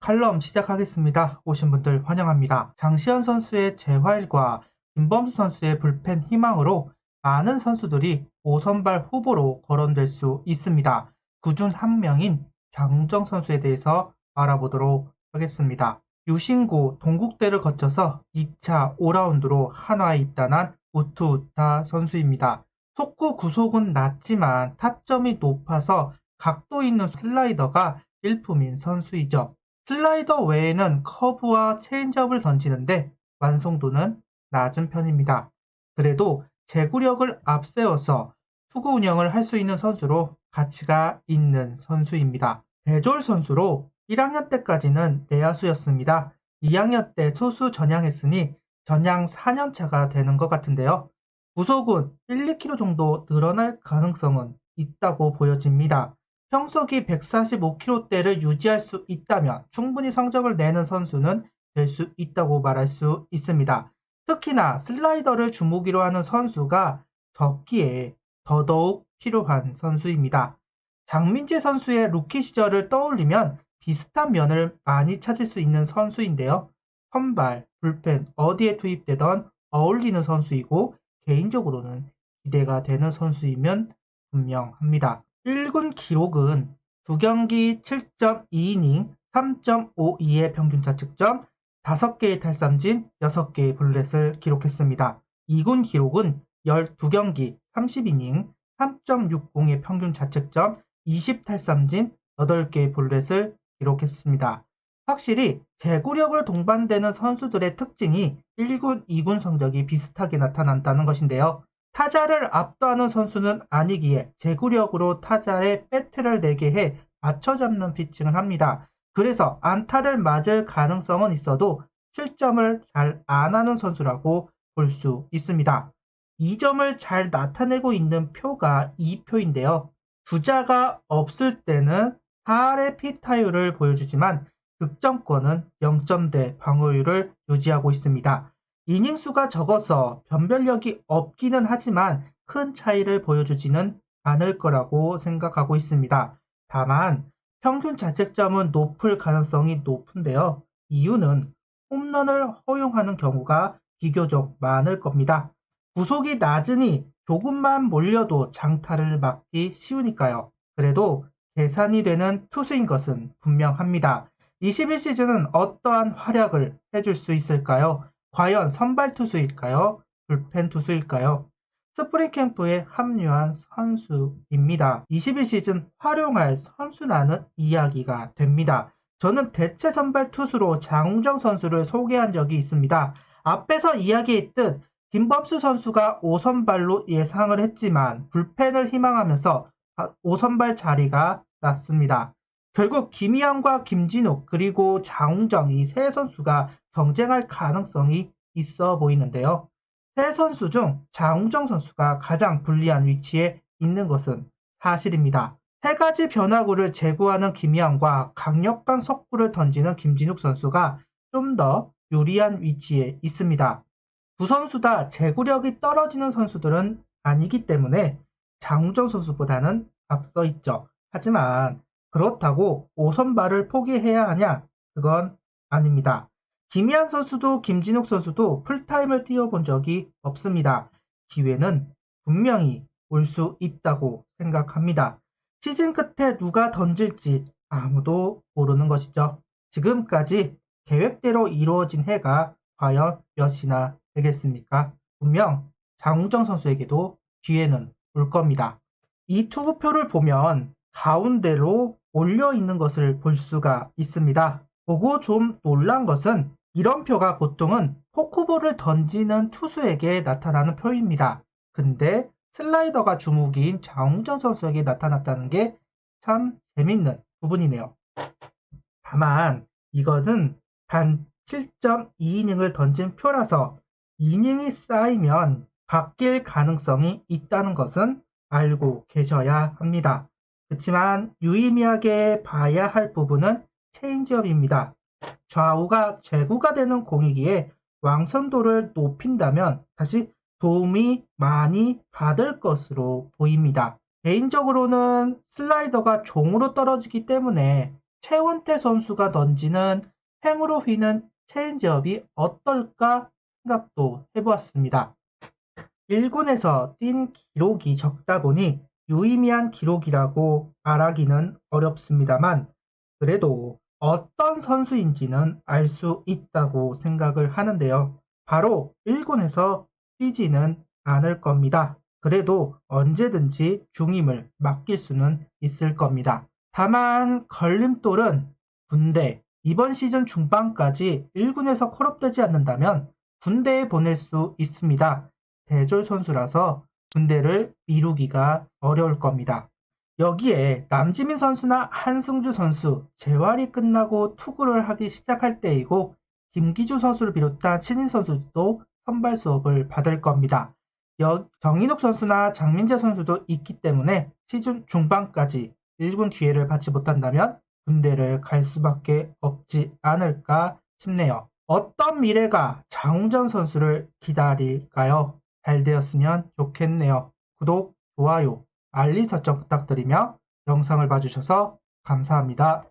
칼럼 시작하겠습니다. 오신 분들 환영합니다. 장시현 선수의 재활과 김범수 선수의 불펜 희망으로 많은 선수들이 5선발 후보로 거론될 수 있습니다. 그중 한 명인 장웅정 선수에 대해서 알아보도록 하겠습니다. 유신고 동국대를 거쳐서 2차 5라운드로 한화에 입단한 우투우타 선수입니다. 속구 구속은 낮지만 타점이 높아서 각도 있는 슬라이더가 일품인 선수이죠. 슬라이더 외에는 커브와 체인지업을 던지는데 완성도는 낮은 편입니다. 그래도 제구력을 앞세워서 투구 운영을 할 수 있는 선수로 가치가 있는 선수입니다. 대졸 선수로 1학년 때까지는 내야수였습니다. 2학년 때 투수 전향했으니 전향 4년차가 되는 것 같은데요. 구속은 1, 2km 정도 늘어날 가능성은 있다고 보여집니다. 평속이 145km대를 유지할 수 있다면 충분히 성적을 내는 선수는 될 수 있다고 말할 수 있습니다. 특히나 슬라이더를 주무기로 하는 선수가 적기에 더더욱 필요한 선수입니다. 장민재 선수의 루키 시절을 떠올리면 비슷한 면을 많이 찾을 수 있는 선수인데요. 선발, 불펜 어디에 투입되던 어울리는 선수이고 개인적으로는 기대가 되는 선수이면 분명합니다. 1군 기록은 2경기 7.2이닝 3.52의 평균 자책점, 5개의 탈삼진, 6개의 볼넷을 기록했습니다. 2군 기록은 12경기 30이닝 3.60의 평균 자책점, 20탈삼진, 8개의 볼넷을 기록했습니다. 확실히 제구력을 동반되는 선수들의 특징이 1군, 2군 성적이 비슷하게 나타난다는 것인데요. 타자를 압도하는 선수는 아니기에 제구력으로 타자의 배트를 내게 해 맞춰잡는 피칭을 합니다. 그래서 안타를 맞을 가능성은 있어도 실점을 잘 안 하는 선수라고 볼 수 있습니다. 이 점을 잘 나타내고 있는 표가 이 표인데요. 주자가 없을 때는 4할의 피타율을 보여주지만 득점권은 0점대 방어율을 유지하고 있습니다. 이닝 수가 적어서 변별력이 없기는 하지만 큰 차이를 보여주지는 않을 거라고 생각하고 있습니다. 다만 평균 자책점은 높을 가능성이 높은데요. 이유는 홈런을 허용하는 경우가 비교적 많을 겁니다. 구속이 낮으니 조금만 몰려도 장타를 막기 쉬우니까요. 그래도 계산이 되는 투수인 것은 분명합니다. 21시즌은 어떠한 활약을 해줄 수 있을까요? 과연 선발 투수일까요? 불펜 투수일까요? 스프링 캠프에 합류한 선수입니다. 21시즌 활용할 선수라는 이야기가 됩니다. 저는 대체 선발 투수로 장웅정 선수를 소개한 적이 있습니다. 앞에서 이야기했듯 김범수 선수가 5선발로 예상을 했지만 불펜을 희망하면서 5선발 자리가 났습니다. 결국 김희영과 김진욱 그리고 장웅정 이 세 선수가 경쟁할 가능성이 있어 보이는데요. 세 선수 중 장웅정 선수가 가장 불리한 위치에 있는 것은 사실입니다. 세 가지 변화구를 제구하는 김희영과 강력한 속구를 던지는 김진욱 선수가 좀 더 유리한 위치에 있습니다. 두 선수 다 제구력이 떨어지는 선수들은 아니기 때문에 장웅정 선수보다는 앞서 있죠. 하지만 그렇다고 5선발을 포기해야 하냐? 그건 아닙니다. 김희한 선수도 김진욱 선수도 풀타임을 뛰어본 적이 없습니다. 기회는 분명히 올 수 있다고 생각합니다. 시즌 끝에 누가 던질지 아무도 모르는 것이죠. 지금까지 계획대로 이루어진 해가 과연 몇이나 되겠습니까? 분명 장웅정 선수에게도 기회는 올 겁니다. 이 투구표를 보면 가운데로 올려 있는 것을 볼 수가 있습니다. 보고 좀 놀란 것은 이런 표가 보통은 포크볼을 던지는 투수에게 나타나는 표입니다. 근데 슬라이더가 주무기인 장웅정 선수에게 나타났다는 게 참 재밌는 부분이네요. 다만 이것은 단 7.2이닝을 던진 표라서 이닝이 쌓이면 바뀔 가능성이 있다는 것은 알고 계셔야 합니다. 그렇지만 유의미하게 봐야 할 부분은 체인지업입니다. 좌우가 제구가 되는 공이기에 왕선도를 높인다면 다시 도움이 많이 받을 것으로 보입니다. 개인적으로는 슬라이더가 종으로 떨어지기 때문에 최원태 선수가 던지는 횡으로 휘는 체인지업이 어떨까 생각도 해보았습니다. 1군에서 뛴 기록이 적다 보니 유의미한 기록이라고 말하기는 어렵습니다만 그래도 어떤 선수인지는 알 수 있다고 생각을 하는데요. 바로 1군에서 뛰지는 않을 겁니다. 그래도 언제든지 중임을 맡길 수는 있을 겁니다. 다만 걸림돌은 군대, 이번 시즌 중반까지 1군에서 콜업되지 않는다면 군대에 보낼 수 있습니다. 대졸 선수라서 군대를 미루기가 어려울 겁니다. 여기에 남지민 선수나 한승주 선수 재활이 끝나고 투구를 하기 시작할 때이고 김기주 선수를 비롯한 신인 선수도 선발 수업을 받을 겁니다. 정인욱 선수나 장민재 선수도 있기 때문에 시즌 중반까지 1군 기회를 받지 못한다면 군대를 갈 수밖에 없지 않을까 싶네요. 어떤 미래가 장훈전 선수를 기다릴까요? 잘 되었으면 좋겠네요. 구독, 좋아요, 알림 설정 부탁드리며 영상을 봐주셔서 감사합니다.